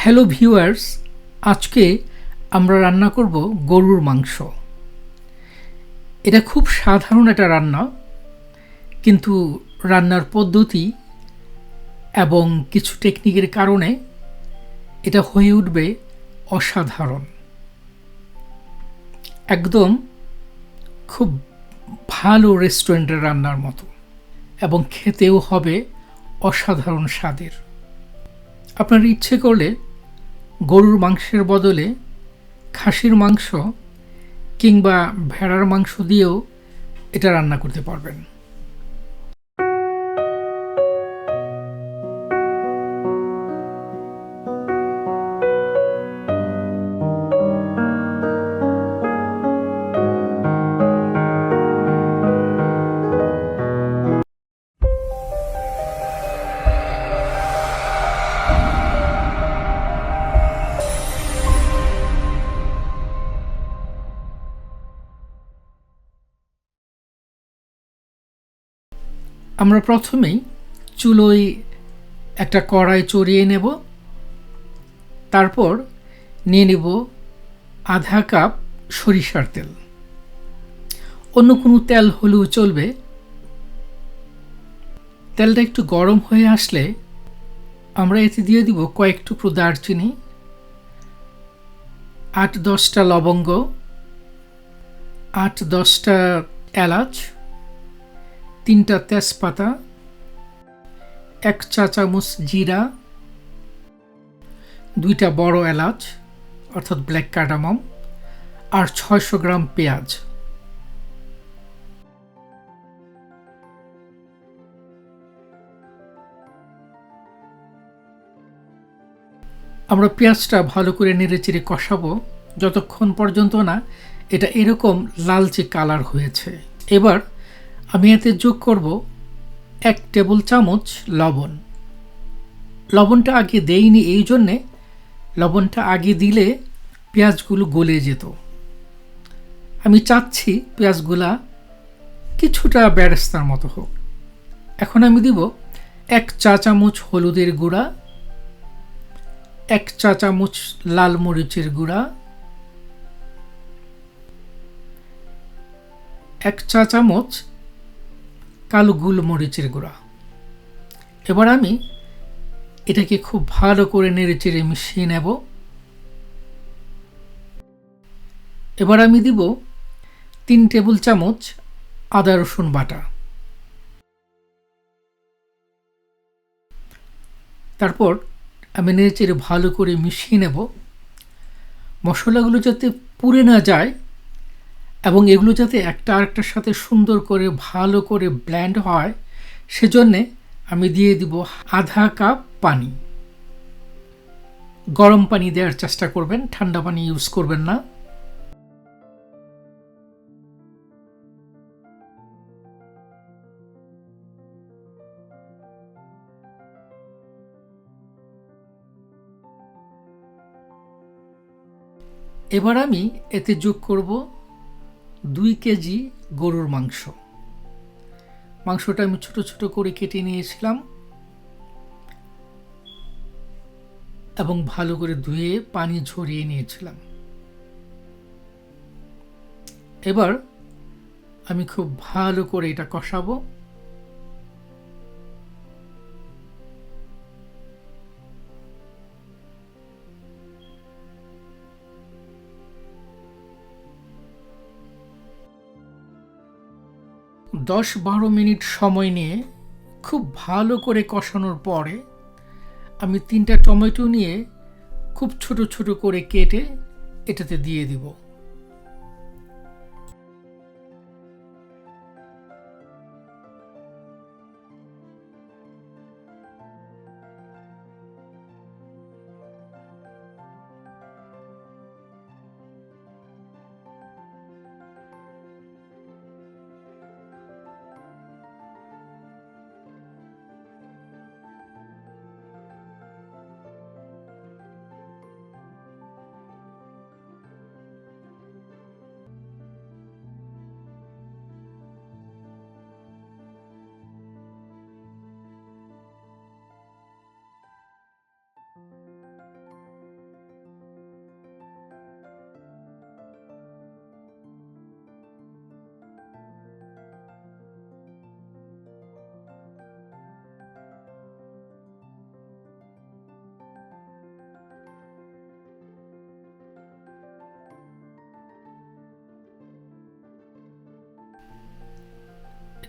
Hello viewers, আজকে আমরা রান্না করব গরুর মাংস। এটা খুব সাধারণ একটা রান্না, কিন্তু রান্নার পদ্ধতি এবং কিছু টেকনিকের কারণে এটা হয়ে উঠবে অসাধারণ। একদম খুব ভালো রেস্টুরেন্টের রান্নার মতো, এবং খেতেও হবে অসাধারণ স্বাদের। আপনার ইচ্ছে করলে গরুর মাংসের বদলে খাসির মাংস কিংবা ভেড়ার মাংস দিয়েও এটা রান্না করতে পারবেন। আমরা প্রথমেই চুলোয় একটা কড়াই চড়িয়ে নেব। তারপর নিয়ে নেব আধা কাপ সরিষার তেল। অন্য কোনো তেল হলেও চলবে। তেলটা একটু গরম হয়ে আসলে আমরা এতে দিয়ে দিব কয়েক টুকরো দারচিনি, ৮-১০টা লবঙ্গ, ৮-১০টা এলাচ, ৩টা তেজপাতা, ১ চা চামচ জিরা, ২টা বড় এলাচ অর্থাৎ ব্ল্যাক কার্ডামম, আর ৬০০ গ্রাম পেঁয়াজ। আমরা পেঁয়াজটা ভালো করে নেড়েচেড়ে কষাবো যতক্ষণ পর্যন্ত না এটা এরকম লালচে কালার হয়েছে। এবার আমি এতে যোগ করব ১ টেবিল চামচ লবণ। লবণটা আগে দেইনি, এই জন্যে লবণটা আগে দিলে পেঁয়াজগুলো গলে যেত। আমি চাচ্ছি পেঁয়াজগুলা কিছুটা বেরেস্তার মতো হোক। এখন আমি দিব ১ চা চামচ হলুদের গুঁড়া, ১ চা চামচ লাল মরিচের গুঁড়া, ১ চা চামচ কালো গোলমরিচের গুঁড়া। এবার আমি এটাকে খুব ভালো করে নেড়েচেড়ে মিশিয়ে নেব। এবার আমি দিব ৩ টেবিল চামচ আদা রসুন বাটা। তারপর আমি নেড়েচেড়ে ভালো করে মিশিয়ে নেব। মশলাগুলো যাতে পুড়ে না যায় এবং এগুলো যাতে একটা আরেকটার সাথে সুন্দর করে ভালো করে ব্লেন্ড হয়, সেজন্যে আমি দিয়ে দিব আধা কাপ পানি। গরম পানি দেওয়ার চেষ্টা করবেন, ঠান্ডা পানি ইউজ করবেন না। এবার আমি এতে যোগ করব ২ কেজি গরুর মাংস। মাংসটা আমি ছোট ছোট করে কেটে নিয়েছিলাম এবং ভালো করে ধুয়ে পানি ঝরিয়ে নিয়েছিলাম। এবার আমি খুব ভালো করে এটা কষাবো। দশ ১২ মিনিট সময় নিয়ে খুব ভালো করে কষানোর পরে আমি ৩টা টমেটো নিয়ে খুব ছোট ছোট করে কেটে এটাতে দিয়ে দিব।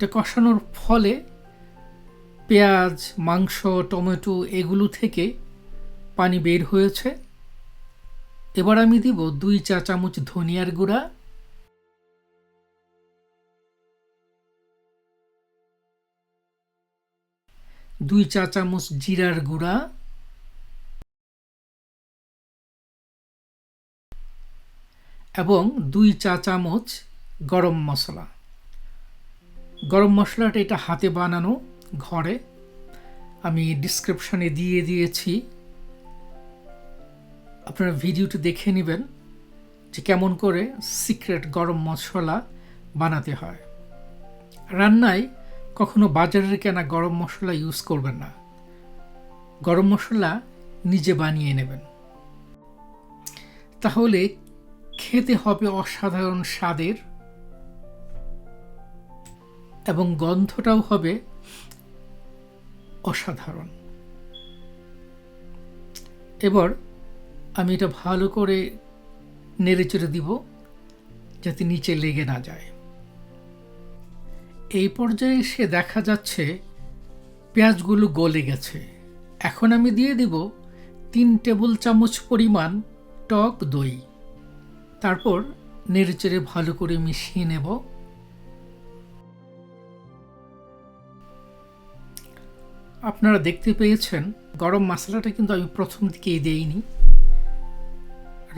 এটা কষানোর ফলে পেঁয়াজ, মাংস, টমেটো এগুলো থেকে পানি বের হয়েছে। এবার আমি দিব 2 চা চামচ ধনিয়ার গুঁড়া, 2 চা চামচ জিরার গুঁড়া এবং 2 চা চামচ গরম মশলা। গরম মশলাটা এটা হাতে বানানো ঘরে, আমি ডিসক্রিপশনে দিয়ে দিয়েছি, আপনারা ভিডিওটি দেখে নেবেন যে কেমন করে সিক্রেট গরম মশলা বানাতে হয়। রান্নায় কখনো বাজারের কেনা গরম মশলা ইউজ করবেন না, গরম মশলা নিজে বানিয়ে নেবেন, তাহলে খেতে হবে অসাধারণ স্বাদের এবং গন্ধটাও হবে অসাধারণ। এবার আমি এটা ভালো করে নেড়েচেড়ে দিব যাতে নিচে লেগে না যায়। এই পর্যায়ে এসে দেখা যাচ্ছে পেঁয়াজগুলো গলে গেছে। এখন আমি দিয়ে দিব 3 টেবিল চামচ পরিমাণ টক দই। তারপর নেড়েচেড়ে ভালো করে মিশিয়ে নেব। আপনারা দেখতে পেয়েছেন গরম মশলাটা কিন্তু আমি প্রথম দিকেই দেইনি,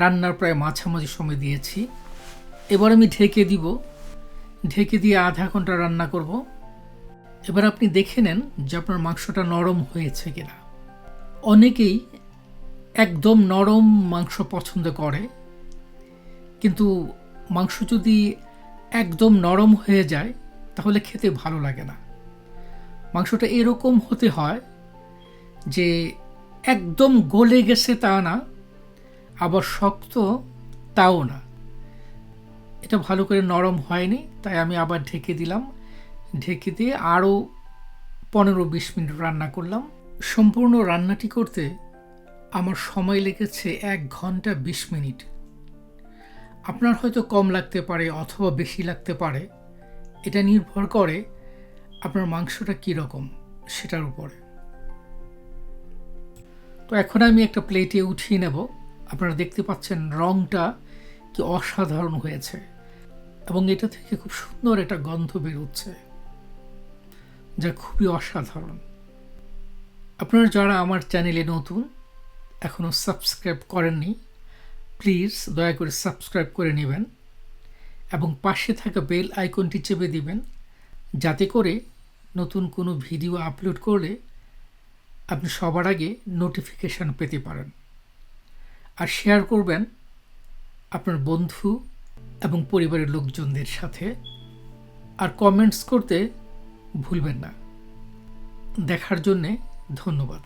রান্নার প্রায় মাঝামাঝি সময় দিয়েছি। এবার আমি ঢেকে দিব, ঢেকে দিয়ে আধা ঘন্টা রান্না করব। এবার আপনি দেখে নেন যে আপনার মাংসটা নরম হয়েছে কিনা। অনেকেই একদম নরম মাংস পছন্দ করে, কিন্তু মাংস যদি একদম নরম হয়ে যায় তাহলে খেতে ভালো লাগে না। মাংসটা এরকম হতে হয় যে একদম গলে গেছে তা না, আবার শক্ত তাও না। এটা ভালো করে নরম হয়নি, তাই আমি আবার ঢেকে দিলাম। ঢেকে দিয়ে আরও 15-20 মিনিট রান্না করলাম। সম্পূর্ণ রান্নাটি করতে আমার সময় লেগেছে 1 ঘন্টা 20 মিনিট। আপনার হয়তো কম লাগতে পারে অথবা বেশি লাগতে পারে, এটা নির্ভর করে আপনার মাংসটা কীরকম সেটার উপরে। তো এখন আমি একটা প্লেটে উঠিয়ে নেব। আপনারা দেখতে পাচ্ছেন রংটা কি অসাধারণ হয়েছে এবং এটা থেকে খুব সুন্দর একটা গন্ধ বেরোচ্ছে, যা খুবই অসাধারণ। আপনারা যারা আমার চ্যানেলে নতুন, এখনও সাবস্ক্রাইব করেননি, প্লিজ দয়া করে সাবস্ক্রাইব করে নেবেন এবং পাশে থাকা বেল আইকনটি চেপে দিবেন, যাতে করে নতুন কোনো ভিডিও আপলোড করলে আপনি সবার আগে নোটিফিকেশান পেতে পারেন। আর শেয়ার করবেন আপনার বন্ধু এবং পরিবারের লোকজনদের সাথে, আর কমেন্টস করতে ভুলবেন না। দেখার জন্যে ধন্যবাদ।